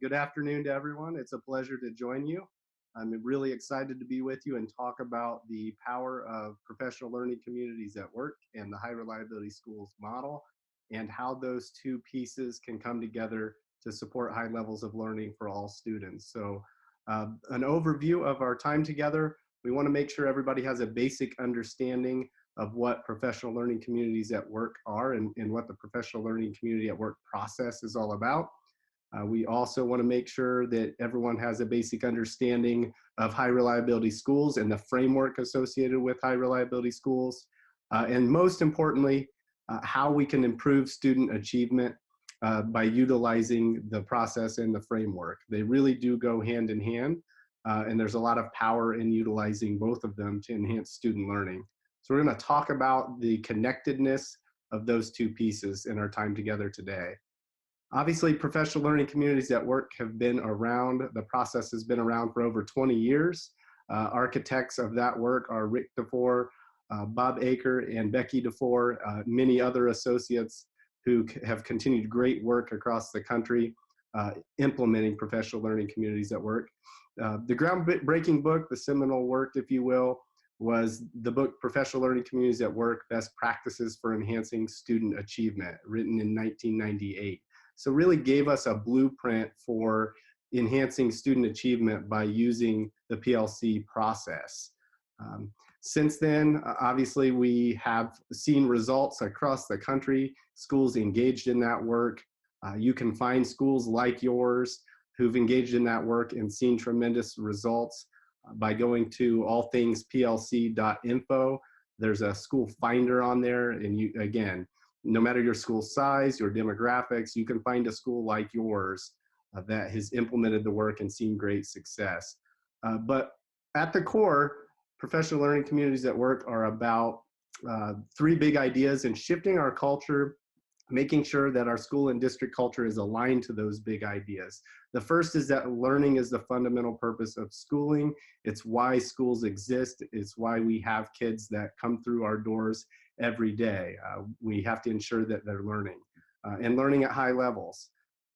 Good afternoon to everyone. It's a pleasure to join you. I'm really excited to be with you and talk about the power of professional learning communities at work and the high reliability schools model and how those two pieces can come together to support high levels of learning for all students. An overview of our time together. We want to make sure everybody has a basic understanding of what professional learning communities at work are and what the professional learning community at work process is all about. We also want to make sure that everyone has a basic understanding of high reliability schools and the framework associated with high reliability schools. And most importantly, how we can improve student achievement by utilizing the process and the framework. They really do go hand in hand, and there's a lot of power in utilizing both of them to enhance student learning. So we're going to talk about the connectedness of those two pieces in our time together today. Obviously, professional learning communities at work have been around. The process has been around for over 20 years. Architects of that work are Rick DeFore, Bob Aker, and Becky DeFore, many other associates who have continued great work across the country implementing professional learning communities at work. The groundbreaking book, the seminal work, if you will, was the book Professional Learning Communities at Work, Best Practices for Enhancing Student Achievement, written in 1998. So really gave us a blueprint for enhancing student achievement by using the PLC process. Since then, obviously, we have seen results across the country, schools engaged in that work. You can find schools like yours who've engaged in that work and seen tremendous results by going to allthingsplc.info. There's a school finder on there, and you, again, no matter your school size, your demographics, you can find a school like yours that has implemented the work and seen great success. But at the core, professional learning communities at work are about three big ideas in shifting our culture, making sure that our school and district culture is aligned to those big ideas. The first is that learning is the fundamental purpose of schooling. It's why schools exist. It's why we have kids that come through our doors every day. We have to ensure that they're learning and learning at high levels.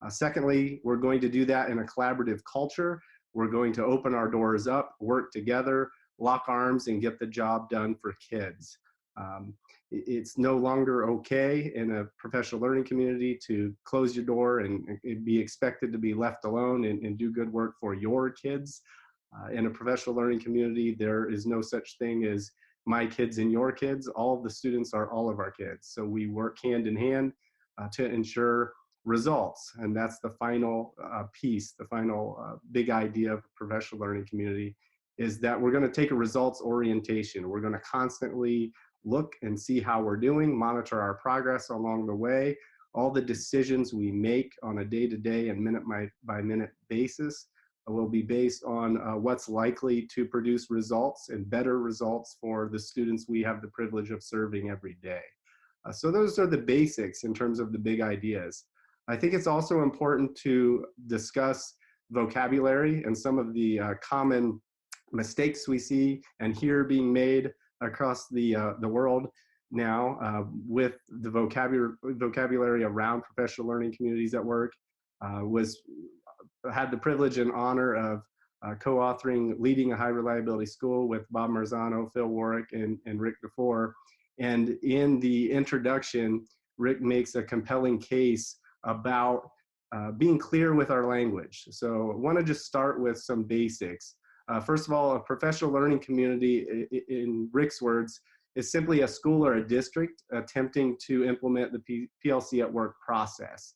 Secondly, we're going to do that in a collaborative culture. We're going to open our doors up, work together, lock arms, and get the job done for kids. It's no longer okay in a professional learning community to close your door and be expected to be left alone and do good work for your kids. In a professional learning community, there is no such thing as my kids and your kids. All of the students are all of our kids. So we work hand in hand to ensure results. And that's the final piece, the final big idea of a professional learning community, is that we're going to take a results orientation. We're going to constantly look and see how we're doing, monitor our progress along the way. All the decisions we make on a day-to-day and minute-by-minute basis will be based on what's likely to produce results and better results for the students we have the privilege of serving every day. So those are the basics in terms of the big ideas. I think it's also important to discuss vocabulary and some of the common mistakes we see and hear being made across the world now with the vocabulary around professional learning communities at work. Had the privilege and honor of co-authoring Leading a High Reliability School with Bob Marzano, Phil Warwick, and Rick DeFore. And in the introduction, Rick makes a compelling case about being clear with our language. So I want to just start with some basics. First of all, a professional learning community, in Rick's words, is simply a school or a district attempting to implement the PLC at work process.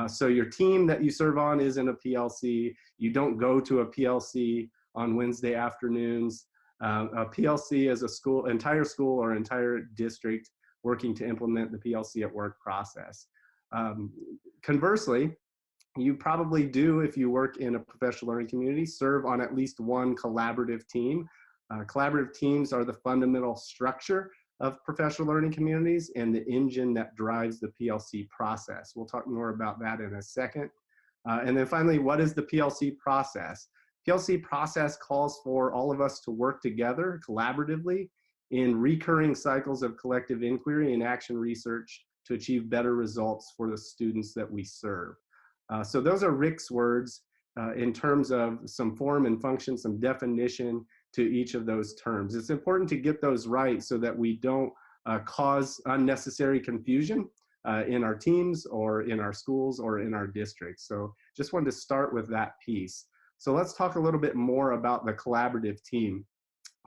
So your team that you serve on isn't a PLC. You don't go to a PLC on Wednesday afternoons. A PLC is a school, entire school or entire district working to implement the PLC at work process. Conversely, you probably do, if you work in a professional learning community, serve on at least one collaborative team. Collaborative teams are the fundamental structure of professional learning communities and the engine that drives the PLC process. We'll talk more about that in a second. And then finally, what is the PLC process? PLC process calls for all of us to work together collaboratively in recurring cycles of collective inquiry and action research to achieve better results for the students that we serve. So those are Rick's words. in terms of some form and function, some definition to each of those terms. It's important to get those right so that we don't cause unnecessary confusion in our teams or in our schools or in our districts. So just wanted to start with that piece. So let's talk a little bit more about the collaborative team.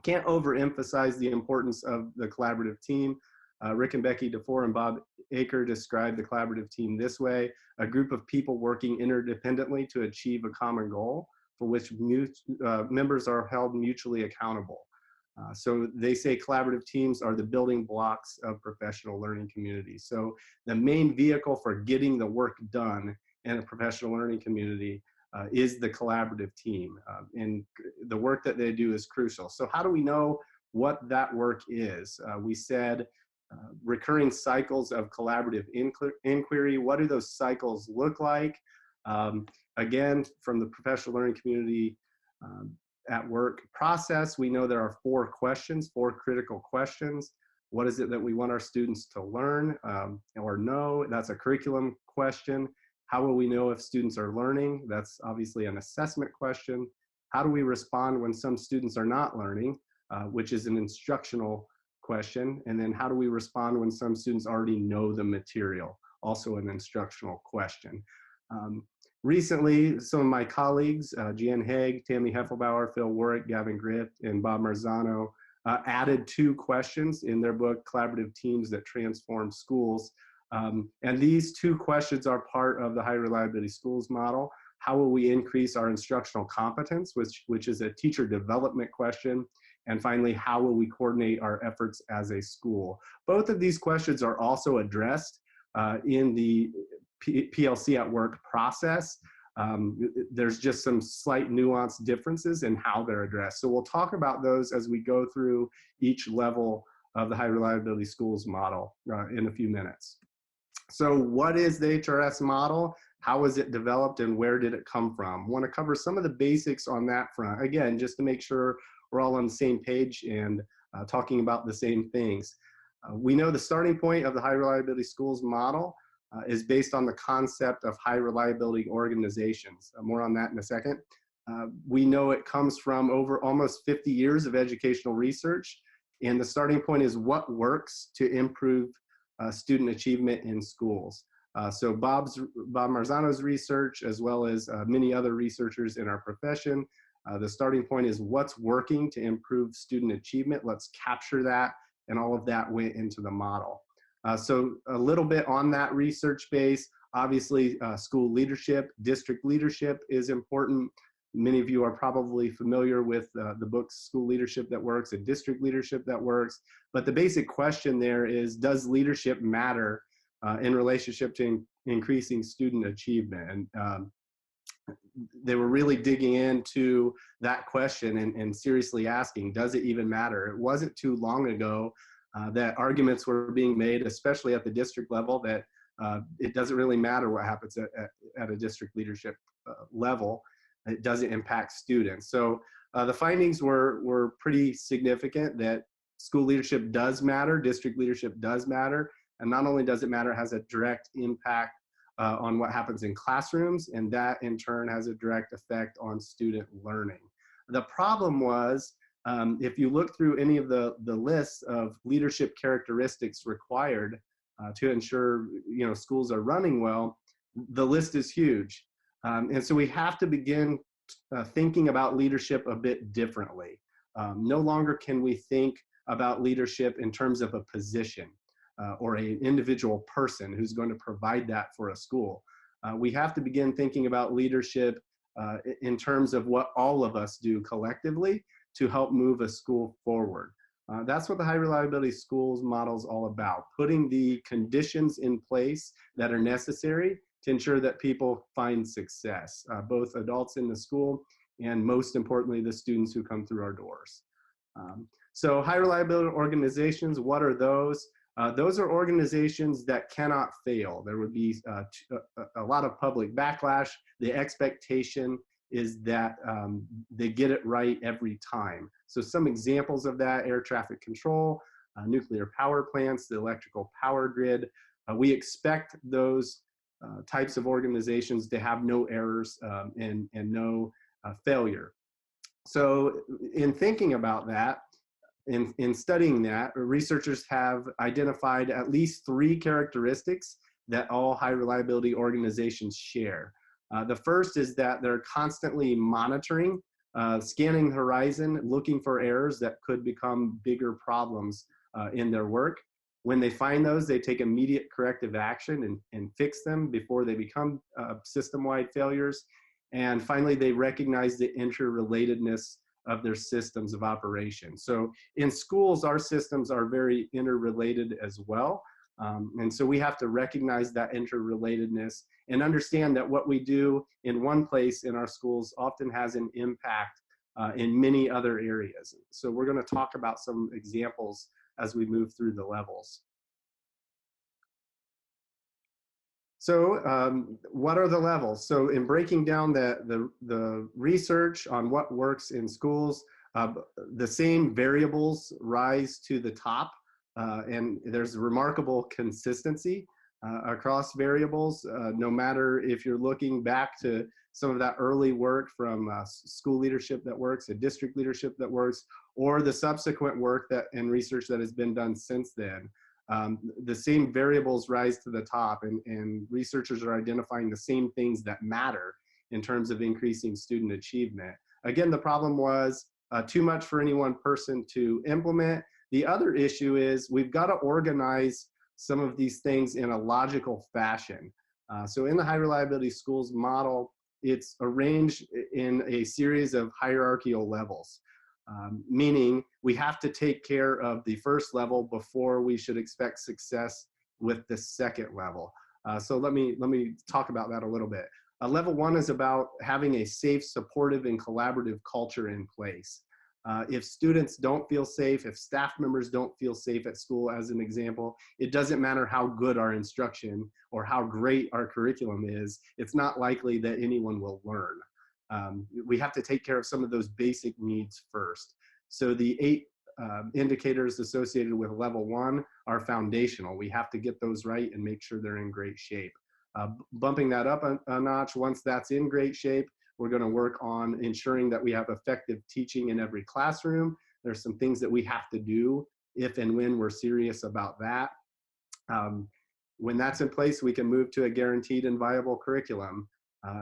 Can't overemphasize the importance of the collaborative team. Rick and Becky DeFore and Bob Aker described the collaborative team this way: a group of people working interdependently to achieve a common goal for which members are held mutually accountable. So they say collaborative teams are the building blocks of professional learning communities. So the main vehicle for getting the work done in a professional learning community is the collaborative team. And the work that they do is crucial. So how do we know what that work is? We said recurring cycles of collaborative inquiry. What do those cycles look like? Again, from the professional learning community at work process, we know there are 4 questions, 4 critical questions. What is it that we want our students to learn or know? That's a curriculum question. How will we know if students are learning? That's obviously an assessment question. How do we respond when some students are not learning, which is an instructional question? And then how do we respond when some students already know the material? Also an instructional question. Recently, some of my colleagues, Jan Haig, Tammy Heffelbauer, Phil Warwick, Gavin Griff, and Bob Marzano, added 2 questions in their book, Collaborative Teams That Transform Schools. And these 2 questions are part of the high reliability schools model. How will we increase our instructional competence, which is a teacher development question? And finally, how will we coordinate our efforts as a school? Both of these questions are also addressed in the PLC at work process. There's just some slight nuanced differences in how they're addressed. So we'll talk about those as we go through each level of the high reliability schools model in a few minutes. So what is the HRS model? How was it developed and where did it come from? I want to cover some of the basics on that front. Again, just to make sure we're all on the same page and talking about the same things. We know the starting point of the high reliability schools model is based on the concept of high reliability organizations. More on that in a second. We know it comes from over almost 50 years of educational research, and the starting point is what works to improve student achievement in schools. So Bob Marzano's research, as well as many other researchers in our profession, the starting point is what's working to improve student achievement. Let's capture that, and all of that went into the model. So a little bit on that research base. Obviously, school leadership, district leadership is important. Many of you are probably familiar with the book School Leadership That Works and District Leadership That Works. But the basic question there is, does leadership matter in relationship to increasing student achievement? And they were really digging into that question and seriously asking, does it even matter? It wasn't too long ago that arguments were being made, especially at the district level, that it doesn't really matter what happens at a district leadership level. It doesn't impact students. So the findings were pretty significant that school leadership does matter, district leadership does matter, and not only does it matter, it has a direct impact on what happens in classrooms, and that in turn has a direct effect on student learning. The problem was, if you look through any of the lists of leadership characteristics required to ensure schools are running well, the list is huge. And so we have to begin thinking about leadership a bit differently. No longer can we think about leadership in terms of a position or an individual person who's going to provide that for a school. We have to begin thinking about leadership in terms of what all of us do collectively to help move a school forward. That's what the high reliability schools model is all about, putting the conditions in place that are necessary to ensure that people find success, both adults in the school and most importantly, the students who come through our doors. So high reliability organizations, what are those? Those are organizations that cannot fail. There would be a lot of public backlash. The expectation is that they get it right every time. So some examples of that: air traffic control, nuclear power plants, the electrical power grid. We expect those types of organizations to have no errors and no failure. So in thinking about that, in studying that, researchers have identified at least 3 characteristics that all high reliability organizations share. The first is that they're constantly monitoring, scanning the horizon, looking for errors that could become bigger problems in their work. When they find those, they take immediate corrective action and fix them before they become system-wide failures. And finally, they recognize the interrelatedness of their systems of operation. So in schools, our systems are very interrelated as well. And so we have to recognize that interrelatedness and understand that what we do in one place in our schools often has an impact in many other areas. So we're going to talk about some examples as we move through the levels. So what are the levels? So in breaking down the research on what works in schools, the same variables rise to the top, and there's remarkable consistency across variables, no matter if you're looking back to some of that early work from school leadership that works, a district leadership that works, or the subsequent work and research that has been done since then. The same variables rise to the top, and researchers are identifying the same things that matter in terms of increasing student achievement. Again, the problem was too much for any one person to implement. The other issue is we've got to organize some of these things in a logical fashion. So in the high reliability schools model, it's arranged in a series of hierarchical levels. Meaning we have to take care of the first level before we should expect success with the second level. So let me talk about that a little bit. Level 1 is about having a safe, supportive, and collaborative culture in place. If students don't feel safe, if staff members don't feel safe at school, as an example, it doesn't matter how good our instruction or how great our curriculum is, it's not likely that anyone will learn. We have to take care of some of those basic needs first. So the 8 indicators associated with level 1 are foundational. We have to get those right and make sure they're in great shape. Bumping that up a notch, once that's in great shape, we're going to work on ensuring that we have effective teaching in every classroom. There's some things that we have to do if and when we're serious about that. When that's in place, we can move to a guaranteed and viable curriculum.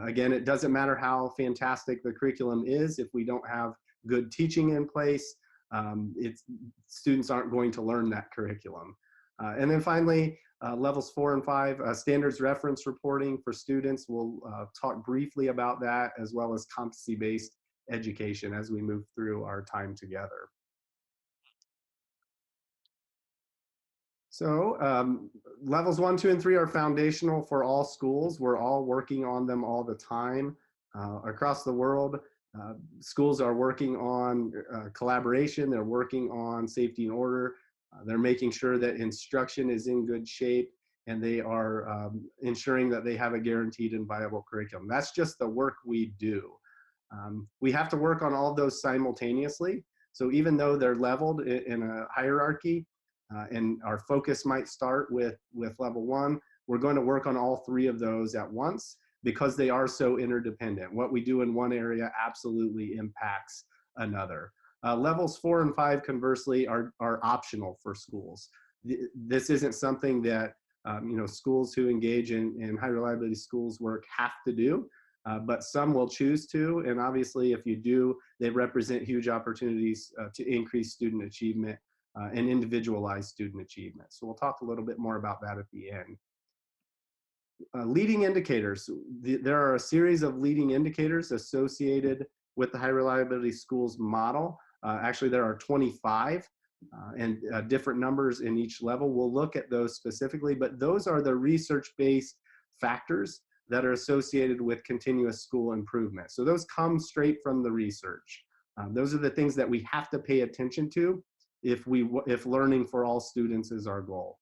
Again, it doesn't matter how fantastic the curriculum is if we don't have good teaching in place. Students aren't going to learn that curriculum. And then finally, levels 4 and 5, standards reference reporting for students. We'll talk briefly about that, as well as competency-based education as we move through our time together. So levels 1, 2, and 3 are foundational for all schools. We're all working on them all the time. Across the world, schools are working on collaboration. They're working on safety and order. They're making sure that instruction is in good shape, and they are ensuring that they have a guaranteed and viable curriculum. That's just the work we do. We have to work on all of those simultaneously. So even though they're leveled in a hierarchy, and our focus might start with level 1, we're going to work on all 3 of those at once because they are so interdependent. What we do in one area absolutely impacts another. Levels 4 and 5, conversely, are optional for schools. This isn't something that schools who engage in high reliability schools work have to do, but some will choose to. And obviously, if you do, they represent huge opportunities to increase student achievement and individualize student achievement. So we'll talk a little bit more about that at the end. Leading indicators. There are a series of leading indicators associated with the high reliability schools model. Actually, there are 25 and different numbers in each level. We'll look at those specifically, but those are the research-based factors that are associated with continuous school improvement. So those come straight from the research. Those are the things that we have to pay attention to if learning for all students is our goal.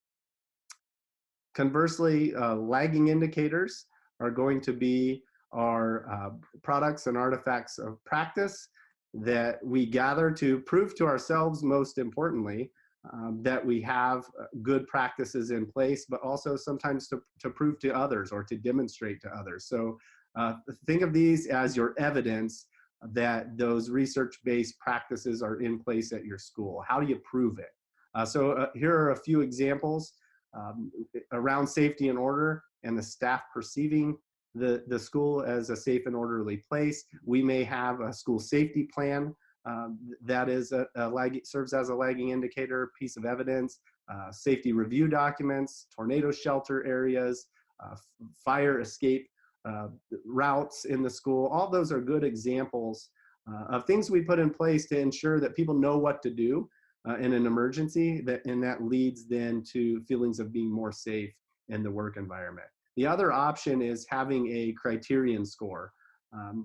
Conversely, lagging indicators are going to be our products and artifacts of practice that we gather to prove to ourselves, most importantly, that we have good practices in place, but also sometimes to prove to others or to demonstrate to others. So think of these as your evidence that those research-based practices are in place at your school. How do you prove it? Here are a few examples around safety and order and the staff perceiving the school as a safe and orderly place. We may have a school safety plan that is serves as a lagging indicator, piece of evidence, safety review documents, tornado shelter areas, fire escape routes in the school. All those are good examples of things we put in place to ensure that people know what to do in an emergency, and that leads then to feelings of being more safe in the work environment. The other option is having a criterion score.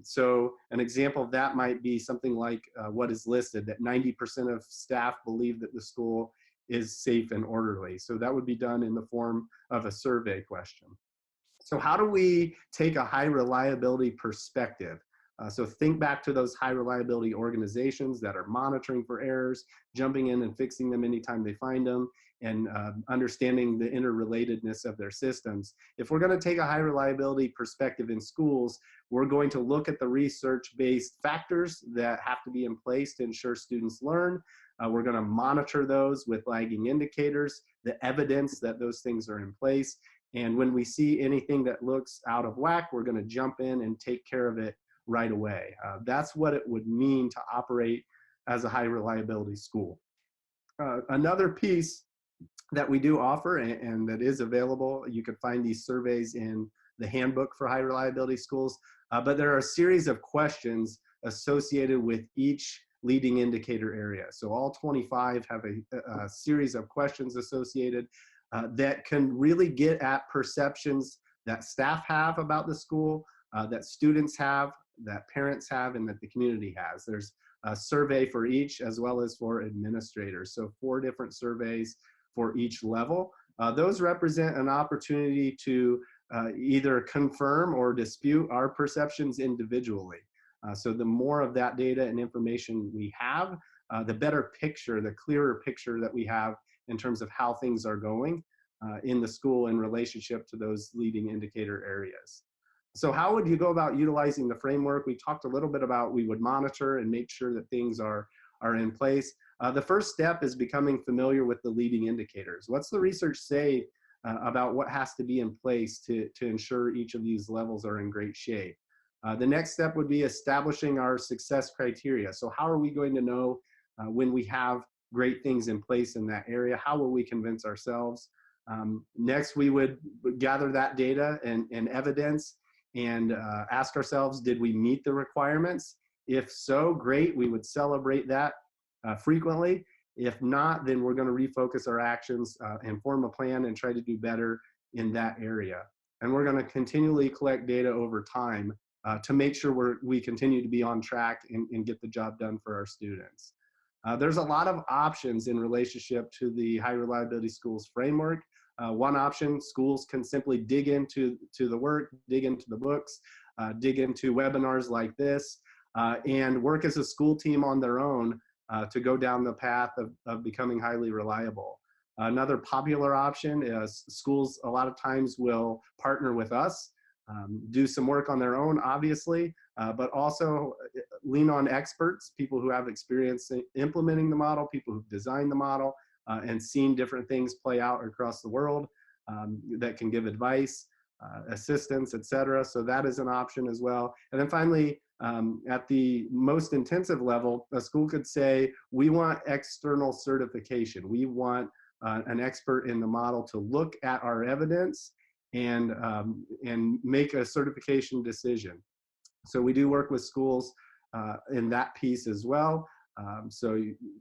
So an example of that might be something like what is listed, that 90% of staff believe that the school is safe and orderly. So that would be done in the form of a survey question. So how do we take a high reliability perspective? So think back to those high reliability organizations that are monitoring for errors, jumping in and fixing them anytime they find them, and understanding the interrelatedness of their systems. If we're going to take a high reliability perspective in schools, we're going to look at the research-based factors that have to be in place to ensure students learn. We're going to monitor those with lagging indicators, the evidence that those things are in place. And when we see anything that looks out of whack, we're going to jump in and take care of it right away. That's what it would mean to operate as a high reliability school. Another piece that we do offer and that is available, you can find these surveys in the handbook for high reliability schools, but there are a series of questions associated with each leading indicator area. So all 25 have a series of questions associated that can really get at perceptions that staff have about the school, that students have, that parents have, and that the community has. There's a survey for each as well as for administrators. So 4 different surveys for each level. Those represent an opportunity to either confirm or dispute our perceptions individually. So the more of that data and information we have, the better picture, the clearer picture that we have in terms of how things are going in the school in relationship to those leading indicator areas. So how would you go about utilizing the framework? We talked a little bit about we would monitor and make sure that things are in place. The first step is becoming familiar with the leading indicators. What's the research say about what has to be in place to ensure each of these levels are in great shape? The next step would be establishing our success criteria. So how are we going to know when we have great things in place in that area? How will we convince ourselves? Next, we would gather that data and evidence and ask ourselves, did we meet the requirements? If so, great, we would celebrate that frequently. If not, then we're going to refocus our actions and form a plan and try to do better in that area. And we're going to continually collect data over time to make sure we continue to be on track and get the job done for our students. There's a lot of options in relationship to the high reliability schools framework. One option, schools can simply dig into the work, dig into the books, dig into webinars like this, and work as a school team on their own to go down the path of becoming highly reliable. Another popular option is schools a lot of times will partner with us, do some work on their own, obviously, but also lean on experts, people who have experience in implementing the model, people who've designed the model, and seen different things play out across the world that can give advice, assistance, etc. So that is an option as well. And then finally, at the most intensive level, a school could say, we want external certification. We want an expert in the model to look at our evidence and make a certification decision. So we do work with schools in that piece as well. So,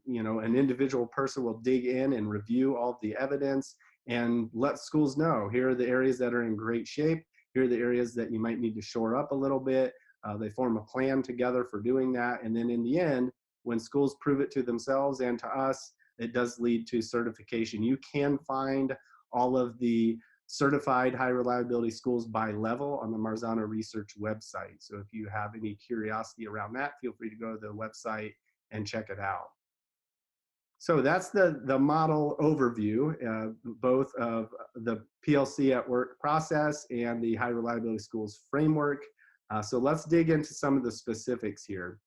you know, an individual person will dig in and review all of the evidence and let schools know, here are the areas that are in great shape. Here are the areas that you might need to shore up a little bit. They form a plan together for doing that. And then in the end, when schools prove it to themselves and to us, it does lead to certification. You can find all of the certified high reliability schools by level on the Marzano Research website. So if you have any curiosity around that, feel free to go to the website and check it out. So that's the model overview, both of the PLC at work process and the high reliability schools framework. So let's dig into some of the specifics here.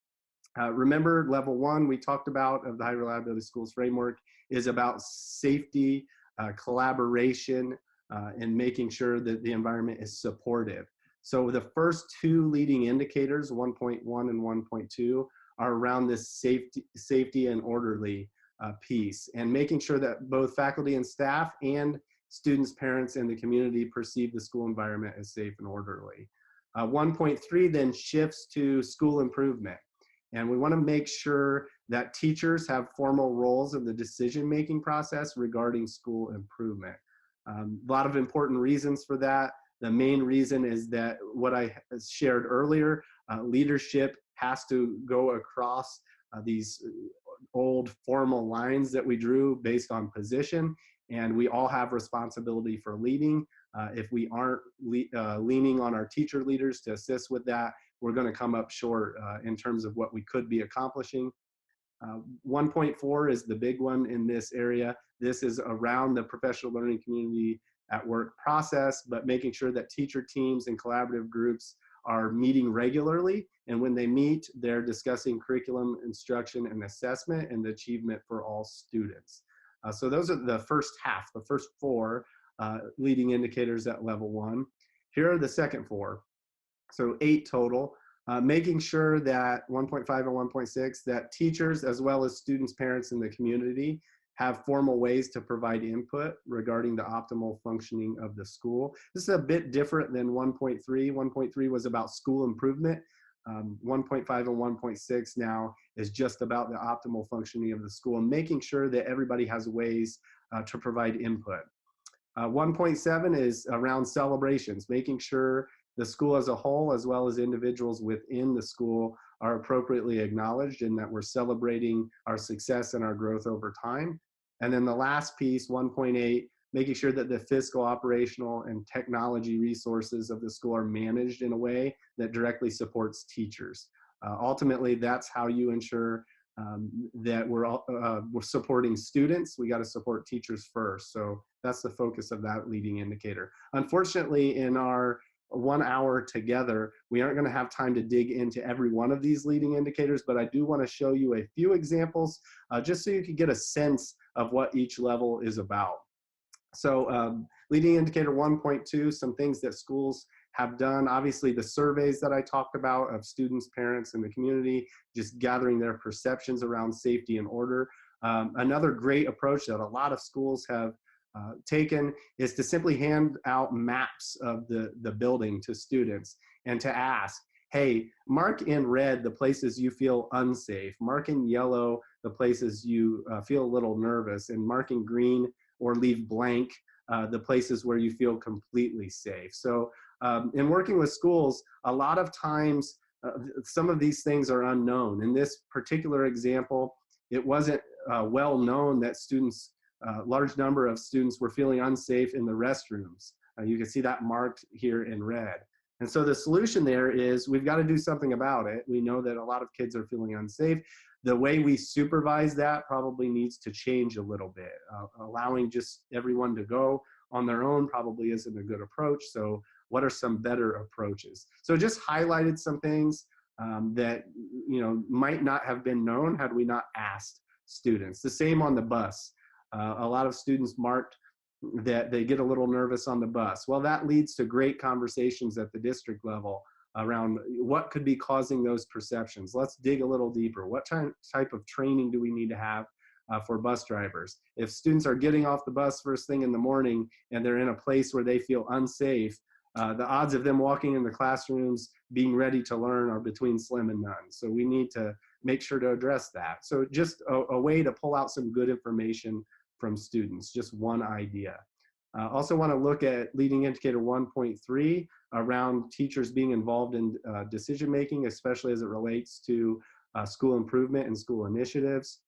Remember, level one we talked about of the high reliability schools framework is about safety, collaboration, and making sure that the environment is supportive. So the first two leading indicators, 1.1 and 1.2, are around this safety and orderly piece, and making sure that both faculty and staff and students, parents, and the community perceive the school environment as safe and orderly. 1.3 then shifts to school improvement. And we want to make sure that teachers have formal roles in the decision-making process regarding school improvement. A lot of important reasons for that. The main reason is that what I shared earlier, leadership has to go across these old formal lines that we drew based on position, and we all have responsibility for leading. If we aren't leaning on our teacher leaders to assist with that, we're going to come up short in terms of what we could be accomplishing. 1.4 is the big one in this area. This is around the professional learning community at work process, but making sure that teacher teams and collaborative groups are meeting regularly. And when they meet, they're discussing curriculum, instruction, and assessment and the achievement for all students. So those are the first half, the first four leading indicators at level one. Here are the second four. So 8 total, making sure that 1.5 and 1.6, that teachers as well as students, parents, and the community have formal ways to provide input regarding the optimal functioning of the school. This is a bit different than 1.3. 1.3 was about school improvement. 1.5 and 1.6 now is just about the optimal functioning of the school and making sure that everybody has ways to provide input. 1.7 is around celebrations, making sure the school as a whole, as well as individuals within the school, are appropriately acknowledged and that we're celebrating our success and our growth over time. And then the last piece, 1.8, making sure that the fiscal, operational, and technology resources of the school are managed in a way that directly supports teachers. Ultimately, that's how you ensure that we're supporting students. We got to support teachers first. So that's the focus of that leading indicator. Unfortunately, in our 1 hour together, we aren't going to have time to dig into every one of these leading indicators, but I do want to show you a few examples just so you can get a sense of what each level is about. So leading indicator 1.2, some things that schools have done. Obviously, the surveys that I talked about of students, parents, and the community, just gathering their perceptions around safety and order. Another great approach that a lot of schools have taken is to simply hand out maps of the building to students and to ask, hey, mark in red the places you feel unsafe, mark in yellow the places you feel a little nervous, and mark in green or leave blank the places where you feel completely safe. So in working with schools, a lot of times some of these things are unknown. In this particular example, it wasn't well known that students, large number of students were feeling unsafe in the restrooms. You can see that marked here in red. And so the solution there is we've got to do something about it. We know that a lot of kids are feeling unsafe. The way we supervise that probably needs to change a little bit. Allowing just everyone to go on their own probably isn't a good approach. So what are some better approaches? So just highlighted some things that might not have been known had we not asked students. The same on the bus. A lot of students marked that they get a little nervous on the bus. Well, that leads to great conversations at the district level around what could be causing those perceptions. Let's dig a little deeper. What type of training do we need to have for bus drivers? If students are getting off the bus first thing in the morning and they're in a place where they feel unsafe, the odds of them walking in the classrooms being ready to learn are between slim and none. So we need to make sure to address that. So just a way to pull out some good information from students, just one idea. Also want to look at leading indicator 1.3 around teachers being involved in decision-making, especially as it relates to school improvement and school initiatives.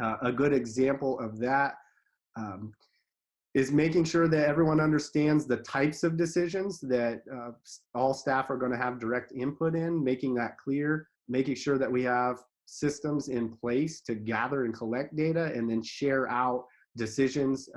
A good example of that is making sure that everyone understands the types of decisions that all staff are going to have direct input in, making that clear, making sure that we have systems in place to gather and collect data and then share out decisions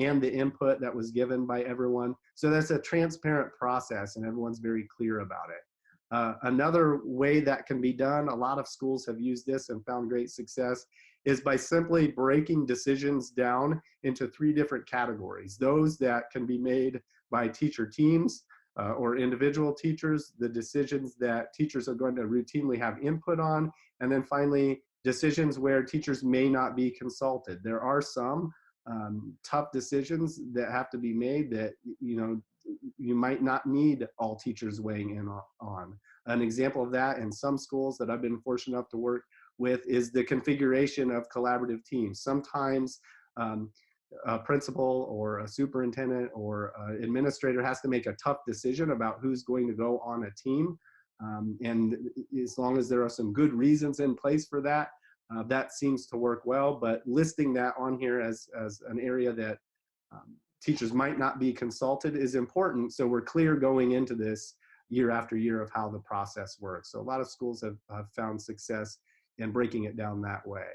and the input that was given by everyone. So that's a transparent process and everyone's very clear about it. Another way that can be done, a lot of schools have used this and found great success, is by simply breaking decisions down into 3 different categories. Those that can be made by teacher teams or individual teachers, the decisions that teachers are going to routinely have input on, and then finally, decisions where teachers may not be consulted. There are some tough decisions that have to be made that, you might not need all teachers weighing in on. An example of that in some schools that I've been fortunate enough to work with is the configuration of collaborative teams. Sometimes a principal or a superintendent or administrator has to make a tough decision about who's going to go on a team. And as long as there are some good reasons in place for that, that seems to work well. But listing that on here as an area that teachers might not be consulted is important, so we're clear going into this year after year of how the process works. So a lot of schools have found success in breaking it down that way.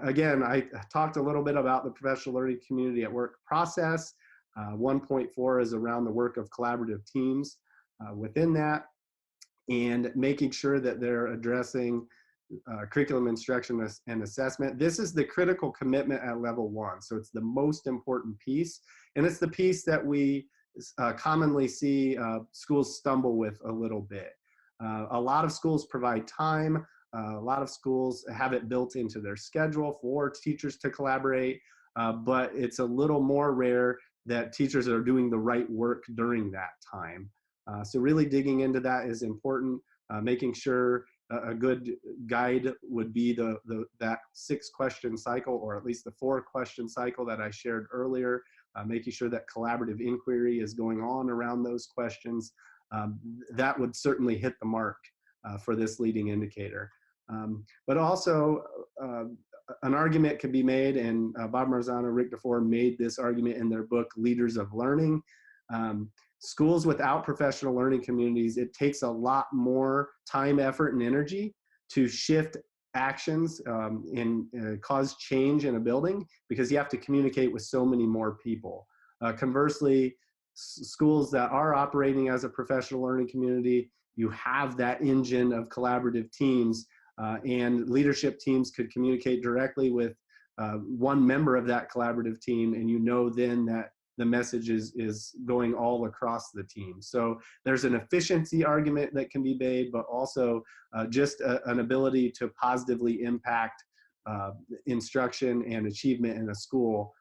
Again, I talked a little bit about the professional learning community at work process. 1.4 is around the work of collaborative teams within that, and making sure that they're addressing curriculum instruction and assessment. This is the critical commitment at level 1. So it's the most important piece. And it's the piece that we commonly see schools stumble with a little bit. A lot of schools provide time. A lot of schools have it built into their schedule for teachers to collaborate, but it's a little more rare that teachers are doing the right work during that time. So really digging into that is important, making sure a good guide would be that 6-question cycle, or at least the 4-question cycle that I shared earlier, making sure that collaborative inquiry is going on around those questions. That would certainly hit the mark for this leading indicator. But also, an argument can be made, and Bob Marzano, Rick DeFore made this argument in their book, Leaders of Learning. Schools without professional learning communities, it takes a lot more time, effort, and energy to shift actions and cause change in a building, because you have to communicate with so many more people. Conversely, schools that are operating as a professional learning community, you have that engine of collaborative teams, and leadership teams could communicate directly with one member of that collaborative team, and then that the message is going all across the team. So there's an efficiency argument that can be made, but also just an ability to positively impact instruction and achievement in a school,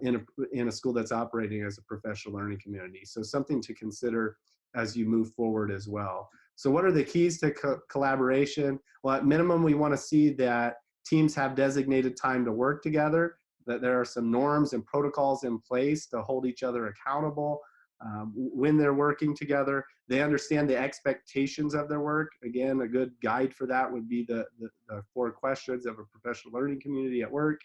in a school that's operating as a professional learning community. So something to consider as you move forward as well. So what are the keys to collaboration? Well, at minimum, we want to see that teams have designated time to work together, that there are some norms and protocols in place to hold each other accountable when they're working together. They understand the expectations of their work. Again, a good guide for that would be the 4 questions of a professional learning community at work,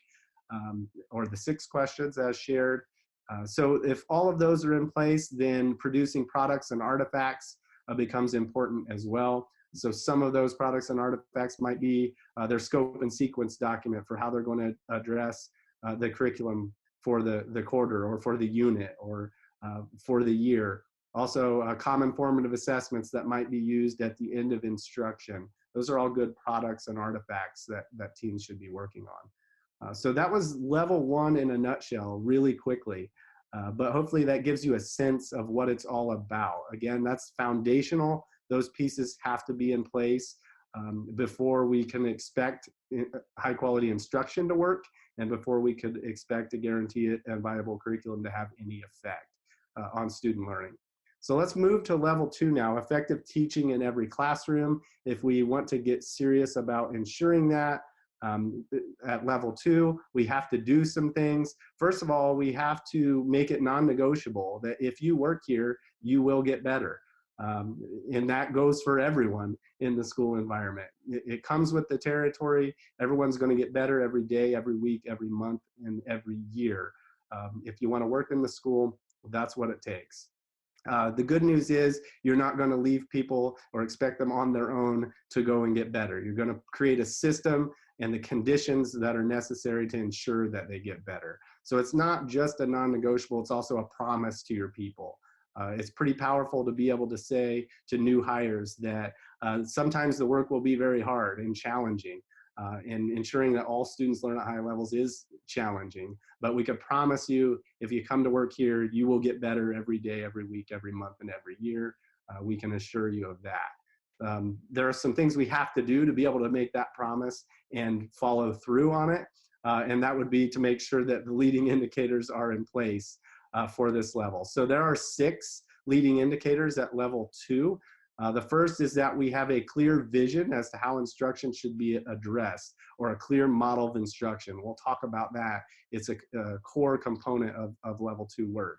or the 6 questions as shared. So if all of those are in place, then producing products and artifacts becomes important as well. So some of those products and artifacts might be their scope and sequence document for how they're going to address the curriculum for the quarter, or for the unit, or for the year. Also, common formative assessments that might be used at the end of instruction. Those are all good products and artifacts that teams should be working on. So that was level 1 in a nutshell, really quickly. But hopefully that gives you a sense of what it's all about. Again, that's foundational. Those pieces have to be in place before we can expect high quality instruction to work, and before we could expect to guarantee a viable curriculum to have any effect on student learning. So let's move to level 2 now, effective teaching in every classroom. If we want to get serious about ensuring that, at level 2, we have to do some things. First of all, we have to make it non-negotiable that if you work here, you will get better. And that goes for everyone in the school environment. It comes with the territory. Everyone's going to get better every day, every week, every month, and every year. If you want to work in the school, that's what it takes. The good news is you're not going to leave people or expect them on their own to go and get better. You're going to create a system and the conditions that are necessary to ensure that they get better. So it's not just a non-negotiable, it's also a promise to your people. It's pretty powerful to be able to say to new hires that sometimes the work will be very hard and challenging. And ensuring that all students learn at high levels is challenging. But we could promise you, if you come to work here, you will get better every day, every week, every month, and every year. We can assure you of that. There are some things we have to do to be able to make that promise and follow through on it. And that would be to make sure that the leading indicators are in place for this level. So there are 6 leading indicators at level 2. The first is that we have a clear vision as to how instruction should be addressed, or a clear model of instruction. We'll talk about that. It's a core component of level 2 work.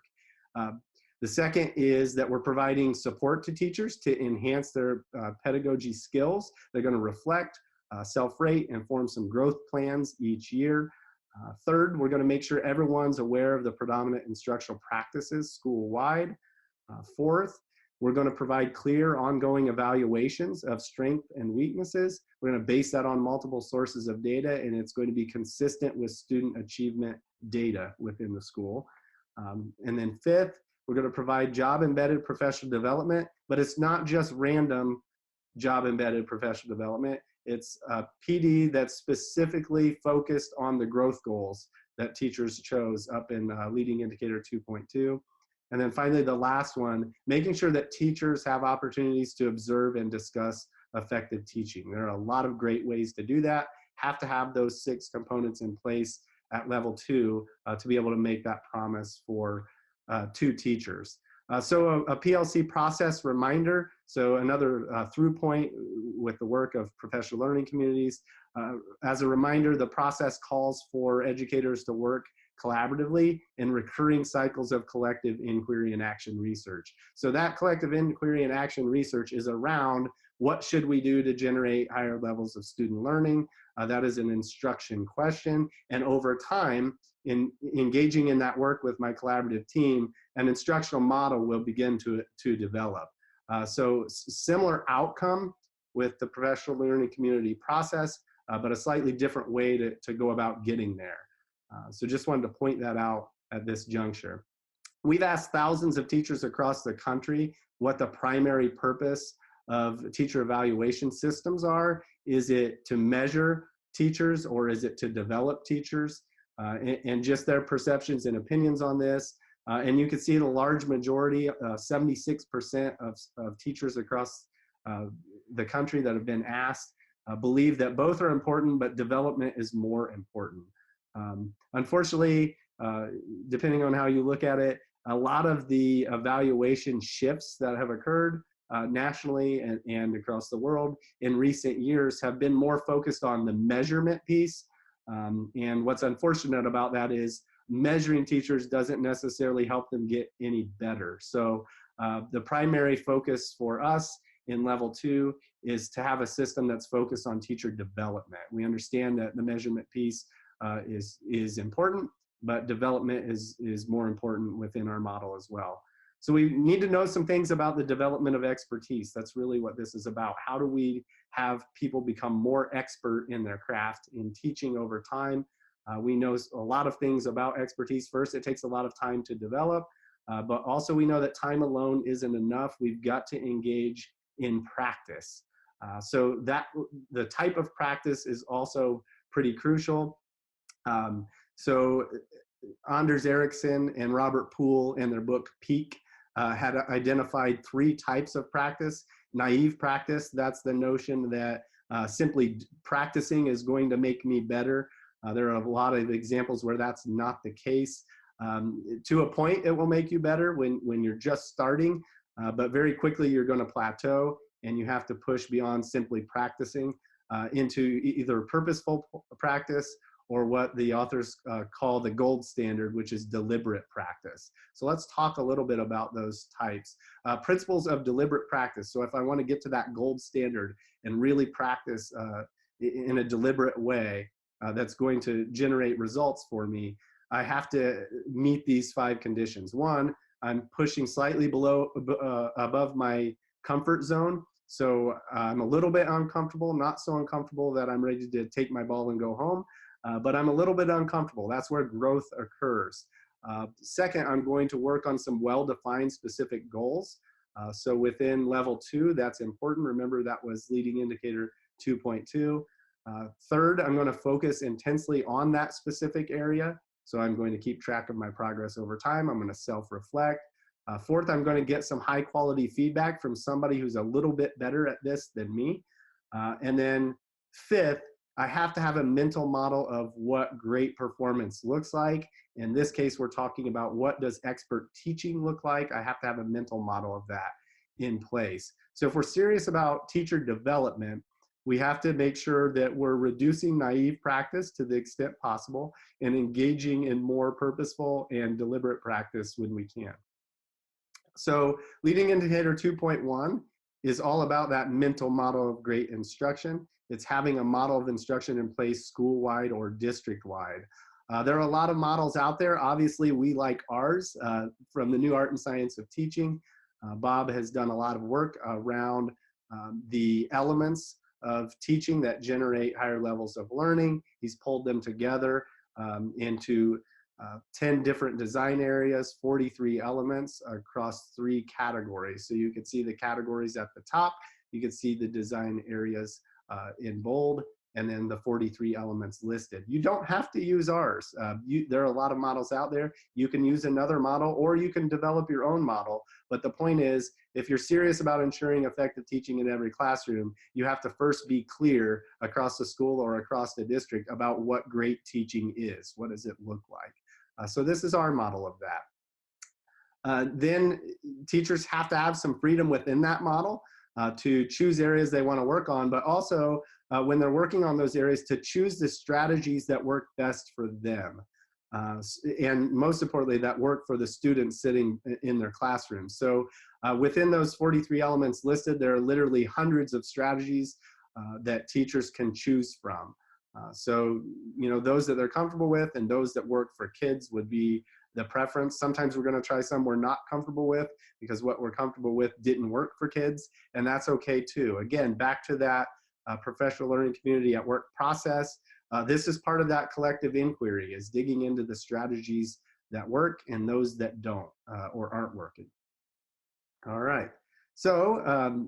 The second is that we're providing support to teachers to enhance their pedagogy skills. They're going to reflect, self-rate, and form some growth plans each year. Third, we're going to make sure everyone's aware of the predominant instructional practices school-wide. Fourth, we're going to provide clear ongoing evaluations of strengths and weaknesses. We're going to base that on multiple sources of data, and it's going to be consistent with student achievement data within the school. And then fifth, we're going to provide job-embedded professional development, but it's not just random job-embedded professional development. It's a PD that's specifically focused on the growth goals that teachers chose up in Leading Indicator 2.2. And then finally, the last one, making sure that teachers have opportunities to observe and discuss effective teaching. There are a lot of great ways to do that. Have to have those 6 components in place at level 2 to be able to make that promise for to teachers. So a PLC process reminder. So another through point with the work of professional learning communities. As a reminder, the process calls for educators to work collaboratively in recurring cycles of collective inquiry and action research. So that collective inquiry and action research is around what should we do to generate higher levels of student learning. That is an instruction question. And over time, in engaging in that work with my collaborative team, an instructional model will begin to develop. So similar outcome with the professional learning community process, but a slightly different way to go about getting there. So just wanted to point that out at this juncture. We've asked thousands of teachers across the country what the primary purpose of teacher evaluation systems are. Is it to measure teachers, or is it to develop teachers? And just their perceptions and opinions on this. And you can see the large majority, 76% of teachers across the country that have been asked believe that both are important, but development is more important. Unfortunately, depending on how you look at it, a lot of the evaluation shifts that have occurred nationally and across the world in recent years have been more focused on the measurement piece. And what's unfortunate about that is measuring teachers doesn't necessarily help them get any better. So the primary focus for us in level 2 is to have a system that's focused on teacher development. We understand that the measurement piece is important, but development is more important within our model as well. So we need to know some things about the development of expertise. That's really what this is about. How do we have people become more expert in their craft in teaching over time? We know a lot of things about expertise. First, it takes a lot of time to develop, but also we know that time alone isn't enough. We've got to engage in practice. So that the type of practice is also pretty crucial. So Anders Ericsson and Robert Poole in their book Peak had identified 3 types of practice. Naive practice, that's the notion that simply practicing is going to make me better. There are a lot of examples where that's not the case. To a point, it will make you better when you're just starting, but very quickly you're going to plateau, and you have to push beyond simply practicing into either purposeful practice or what the authors call the gold standard, which is deliberate practice. So let's talk a little bit about those types. Principles of deliberate practice. So if I want to get to that gold standard and really practice in a deliberate way that's going to generate results for me, I have to meet these 5 conditions. 1, I'm pushing slightly above my comfort zone. So I'm a little bit uncomfortable, not so uncomfortable that I'm ready to take my ball and go home, but I'm a little bit uncomfortable. That's where growth occurs. Second, I'm going to work on some well-defined specific goals. So within level 2, that's important. Remember, that was leading indicator 2.2. Third, I'm going to focus intensely on that specific area. So I'm going to keep track of my progress over time. I'm going to self-reflect. Fourth, I'm going to get some high quality feedback from somebody who's a little bit better at this than me. And then fifth, I have to have a mental model of what great performance looks like. In this case, we're talking about what does expert teaching look like. I have to have a mental model of that in place. So if we're serious about teacher development, we have to make sure that we're reducing naive practice to the extent possible and engaging in more purposeful and deliberate practice when we can. So leading indicator 2.1 is all about that mental model of great instruction. It's having a model of instruction in place school-wide or district-wide. There are a lot of models out there. Obviously, we like ours from the New Art and Science of Teaching. Bob has done a lot of work around the elements of teaching that generate higher levels of learning. He's pulled them together into 10 different design areas, 43 elements across 3 categories. So you can see the categories at the top. You can see the design areas in bold, and then the 43 elements listed. You don't have to use ours. There are a lot of models out there. You can use another model, or you can develop your own model. But the point is, if you're serious about ensuring effective teaching in every classroom, you have to first be clear across the school or across the district about what great teaching is. What does it look like? So this is our model of that. Then teachers have to have some freedom within that model to choose areas they want to work on, but also when they're working on those areas, to choose the strategies that work best for them. And most importantly, that work for the students sitting in their classroom. So within those 43 elements listed, there are literally hundreds of strategies that teachers can choose from. So, you know, those that they're comfortable with and those that work for kids would be the preference. Sometimes we're going to try some we're not comfortable with because what we're comfortable with didn't work for kids, and that's okay too. Again, back to that professional learning community at work process. This is part of that collective inquiry, is digging into the strategies that work and those that don't or aren't working. All right. So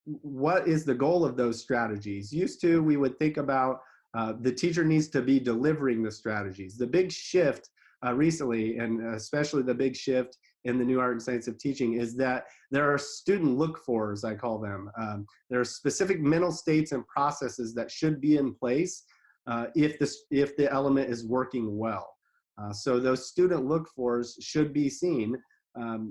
what is the goal of those strategies? Used to, we would think about the teacher needs to be delivering the strategies. The big shift recently, and especially the big shift in the New Art and Science of Teaching, is that there are student look-fors, I call them. There are specific mental states and processes that should be in place if the element is working well. So those student look-fors should be seen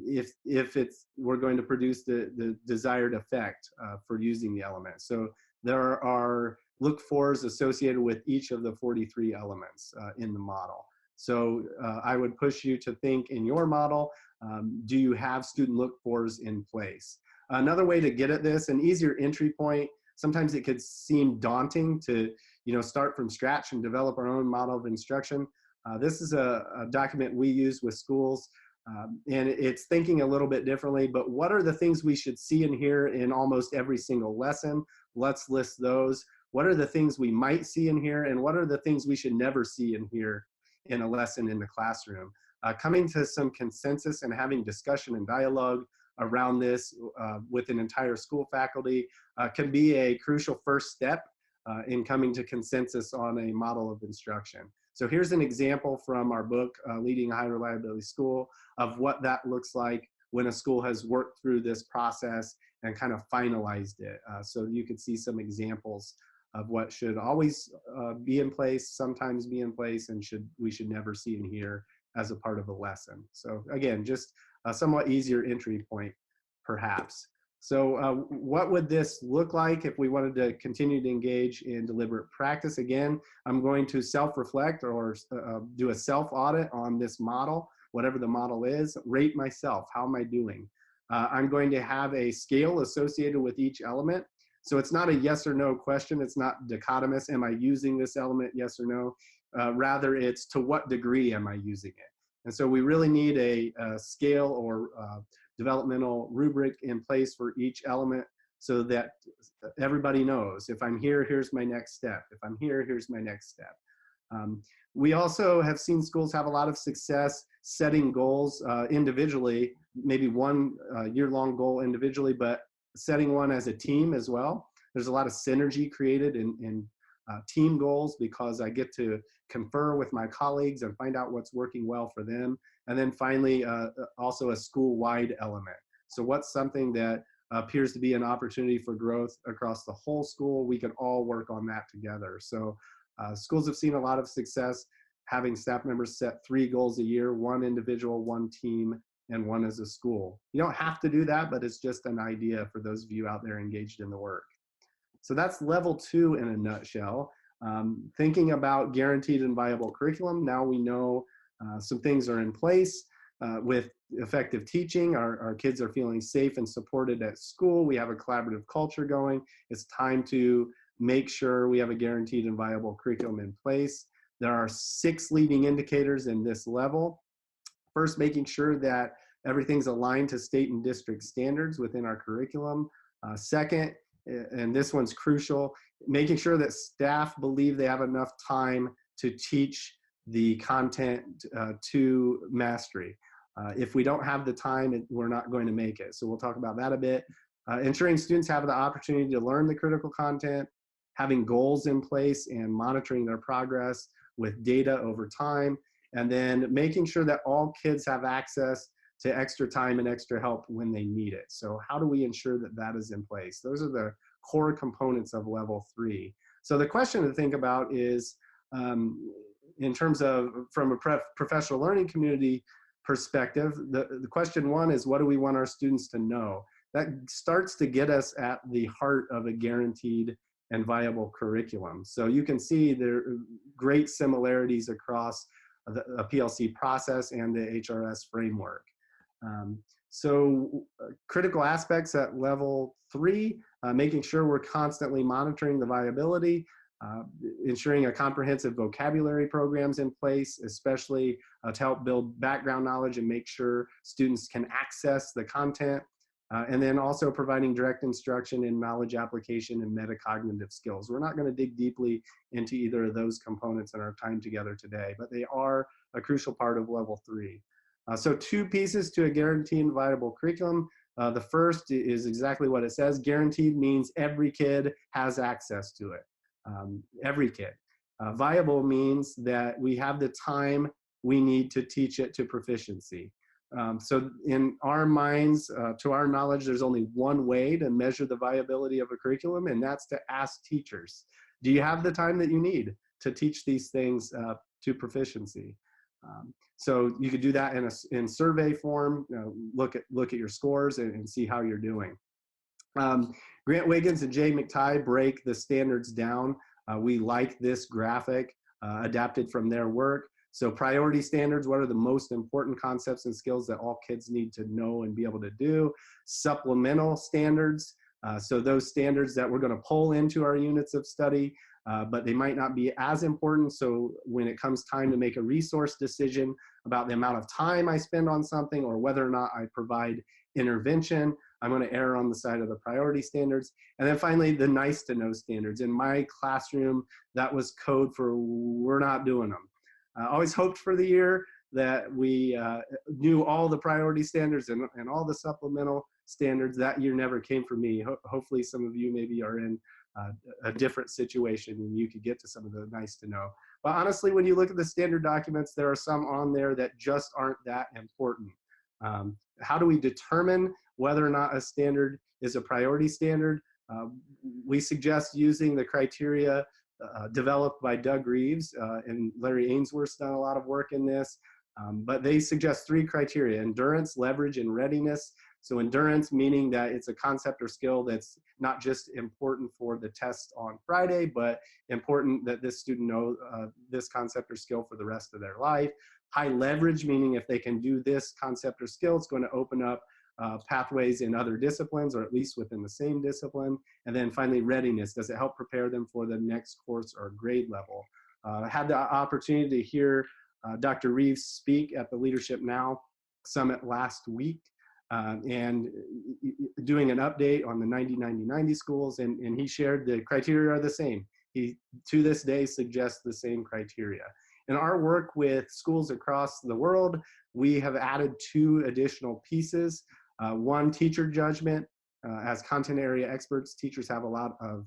if we're going to produce the desired effect for using the element. So there are look-fors associated with each of the 43 elements in the model. So I would push you to think in your model, do you have student look-fors in place? Another way to get at this, an easier entry point, sometimes it could seem daunting to start from scratch and develop our own model of instruction. This is a document we use with schools, and it's thinking a little bit differently, but what are the things we should see and hear in almost every single lesson? Let's list those. What are the things we might see and hear, and what are the things we should never see and hear in a lesson in the classroom? Coming to some consensus and having discussion and dialogue around this with an entire school faculty can be a crucial first step in coming to consensus on a model of instruction. So here's an example from our book, Leading a High Reliability School, of what that looks like when a school has worked through this process and kind of finalized it. So you can see some examples of what should always be in place, sometimes be in place, and we should never see and hear as a part of a lesson. So again, just a somewhat easier entry point, perhaps. So what would this look like if we wanted to continue to engage in deliberate practice? Again, I'm going to self-reflect or do a self-audit on this model, whatever the model is, rate myself. How am I doing? I'm going to have a scale associated with each element. So it's not a yes or no question. It's not dichotomous. Am I using this element? Yes or no. Rather, it's to what degree am I using it? And so we really need a scale or developmental rubric in place for each element so that everybody knows, if I'm here, here's my next step. If I'm here, here's my next step. We also have seen schools have a lot of success setting goals individually, maybe one year-long goal individually, but setting one as a team as well. There's a lot of synergy created in team goals because I get to confer with my colleagues and find out what's working well for them. And then finally, also a school-wide element. So what's something that appears to be an opportunity for growth across the whole school? We can all work on that together. So schools have seen a lot of success having staff members set 3 goals a year, 1 individual, 1 team, and 1 as a school. You don't have to do that, but it's just an idea for those of you out there engaged in the work. So that's level 2 in a nutshell. Thinking about guaranteed and viable curriculum, now we know some things are in place with effective teaching. Our kids are feeling safe and supported at school. We have a collaborative culture going. It's time to make sure we have a guaranteed and viable curriculum in place. There are 6 leading indicators in this level. First, making sure that everything's aligned to state and district standards within our curriculum. Second, and this one's crucial, making sure that staff believe they have enough time to teach the content to mastery. If we don't have the time, we're not going to make it. So we'll talk about that a bit. Ensuring students have the opportunity to learn the critical content, having goals in place and monitoring their progress with data over time, and then making sure that all kids have access to extra time and extra help when they need it. So how do we ensure that that is in place? Those are the core components of level 3. So the question to think about is, in terms of from a professional learning community perspective, the question 1 is, what do we want our students to know? That starts to get us at the heart of a guaranteed and viable curriculum. So you can see there are great similarities across a PLC process and the HRS framework. Critical aspects at level 3, making sure we're constantly monitoring the viability, ensuring a comprehensive vocabulary programs in place, especially to help build background knowledge and make sure students can access the content. And then also providing direct instruction in knowledge application and metacognitive skills. We're not going to dig deeply into either of those components in our time together today, but they are a crucial part of level 3. So 2 pieces to a guaranteed and viable curriculum. The first is exactly what it says. Guaranteed means every kid has access to it. Every kid. Viable means that we have the time we need to teach it to proficiency. So in our minds, to our knowledge, there's only one way to measure the viability of a curriculum, and that's to ask teachers, do you have the time that you need to teach these things to proficiency? So you could do that in survey form, look at your scores and see how you're doing. Grant Wiggins and Jay McTighe break the standards down. We like this graphic adapted from their work. So priority standards, what are the most important concepts and skills that all kids need to know and be able to do? Supplemental standards, so those standards that we're going to pull into our units of study, but they might not be as important. So when it comes time to make a resource decision about the amount of time I spend on something or whether or not I provide intervention, I'm going to err on the side of the priority standards. And then finally, the nice to know standards. In my classroom, that was code for we're not doing them. I always hoped for the year that we knew all the priority standards and all the supplemental standards. That year never came for me. Hopefully some of you maybe are in a different situation and you could get to some of the nice to know. But honestly, when you look at the standard documents, there are some on there that just aren't that important. How do we determine whether or not a standard is a priority standard? We suggest using the criteria developed by Doug Reeves and Larry Ainsworth's done a lot of work in this, but they suggest 3 criteria: endurance, leverage, and readiness. So endurance meaning that it's a concept or skill that's not just important for the test on Friday, but important that this student know this concept or skill for the rest of their life. High leverage meaning if they can do this concept or skill, it's going to open up pathways in other disciplines, or at least within the same discipline. And then finally, readiness. Does it help prepare them for the next course or grade level? I had the opportunity to hear Dr. Reeves speak at the Leadership Now Summit last week, and doing an update on the 90-90-90 schools, and he shared the criteria are the same. He, to this day, suggests the same criteria. In our work with schools across the world, we have added 2 additional pieces. One, teacher judgment. As content area experts, teachers have a lot of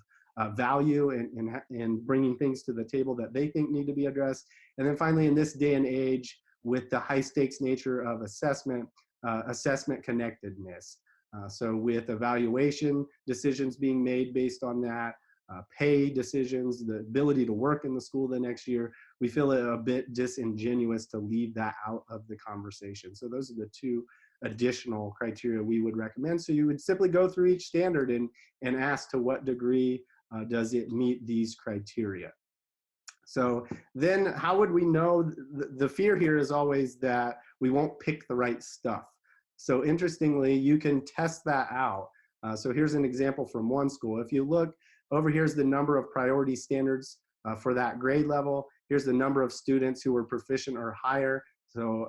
value in bringing things to the table that they think need to be addressed. And then finally, in this day and age, with the high stakes nature of assessment, assessment connectedness. So with evaluation decisions being made based on that, pay decisions, the ability to work in the school the next year, we feel it a bit disingenuous to leave that out of the conversation. So those are the 2 additional criteria we would recommend. So you would simply go through each standard and ask to what degree does it meet these criteria. So then how would we know? The fear here is always that we won't pick the right stuff. So interestingly, you can test that out. So here's an example from one school. If you look over, here's the number of priority standards for that grade level. Here's the number of students who were proficient or higher. So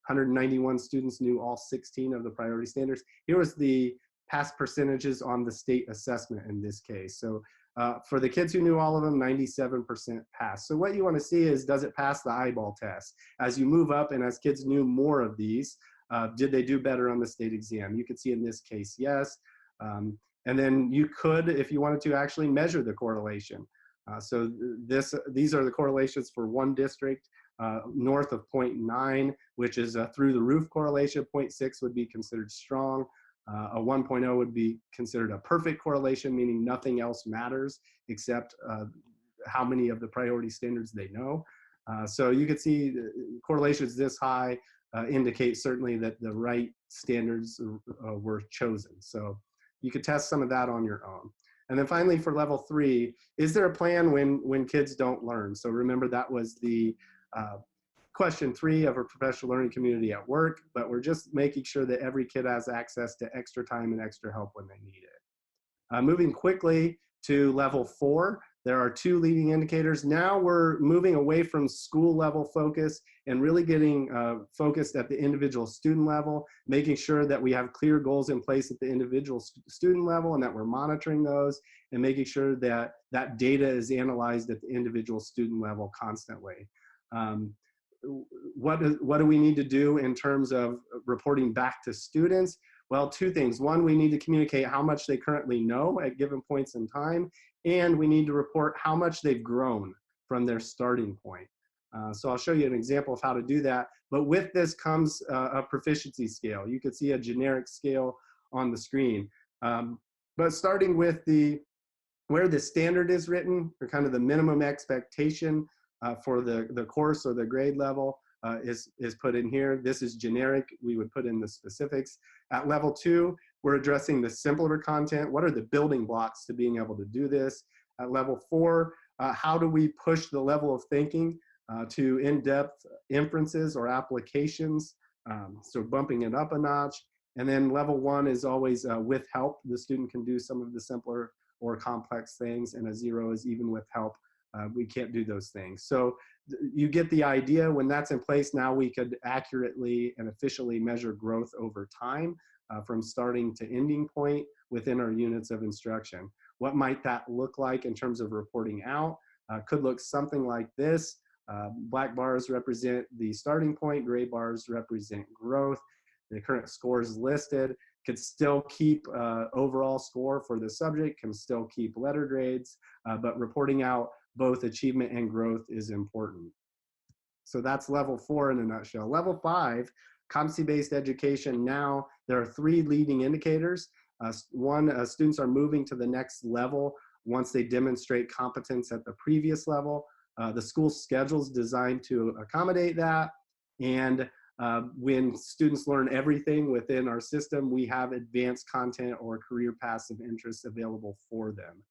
191 students knew all 16 of the priority standards. Here was the pass percentages on the state assessment in this case. So for the kids who knew all of them, 97% passed. So what you want to see is, does it pass the eyeball test? As you move up and as kids knew more of these, did they do better on the state exam? You could see in this case, yes. And then you could, if you wanted to, actually measure the correlation. So these are the correlations for one district, north of 0.9, which is a through the roof correlation. 0.6 would be considered strong. A 1.0 would be considered a perfect correlation, meaning nothing else matters except how many of the priority standards they know. So you could see correlations this high indicate certainly that the right standards were chosen. So you could test some of that on your own. And then finally, for level 3, is there a plan when kids don't learn? So remember, that was the question 3 of a professional learning community at work, but we're just making sure that every kid has access to extra time and extra help when they need it. Moving quickly to level 4, there are 2 leading indicators. Now we're moving away from school level focus and really getting focused at the individual student level, making sure that we have clear goals in place at the individual student level and that we're monitoring those, and making sure that that data is analyzed at the individual student level constantly. What do we need to do in terms of reporting back to students? Well, 2 things. One, we need to communicate how much they currently know at given points in time, and we need to report how much they've grown from their starting point. So I'll show you an example of how to do that. But with this comes a proficiency scale. You could see a generic scale on the screen. But starting with where the standard is written, or kind of the minimum expectation for the course or the grade level is put in here. This is generic. We would put in the specifics. At level 2, we're addressing the simpler content. What are the building blocks to being able to do this? At level 4, how do we push the level of thinking to in-depth inferences or applications? So bumping it up a notch. And then level 1 is always with help. The student can do some of the simpler or complex things, and a 0 is even with help. We can't do those things. So you get the idea. When that's in place, now we could accurately and efficiently measure growth over time from starting to ending point within our units of instruction. What might that look like in terms of reporting out? Could look something like this. Black bars represent the starting point, gray bars represent growth. The current scores listed could still keep overall score for the subject, can still keep letter grades, but reporting out both achievement and growth is important. So that's level 4 in a nutshell. Level 5, competency-based education. Now there are 3 leading indicators. One, students are moving to the next level once they demonstrate competence at the previous level. The school schedule is designed to accommodate that. And when students learn everything within our system, we have advanced content or career paths of interest available for them.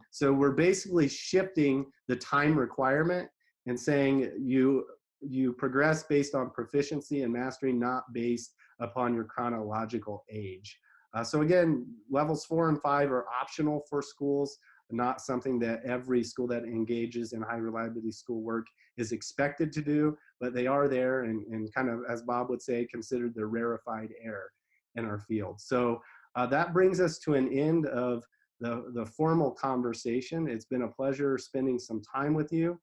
So we're basically shifting the time requirement and saying you progress based on proficiency and mastery, not based upon your chronological age. So again, levels 4 and 5 are optional for schools. not something that every school that engages in high reliability schoolwork is expected to do, but they are there, and kind of, as Bob would say, considered the rarefied air in our field. So that brings us to an end of the formal conversation. It's been a pleasure spending some time with you.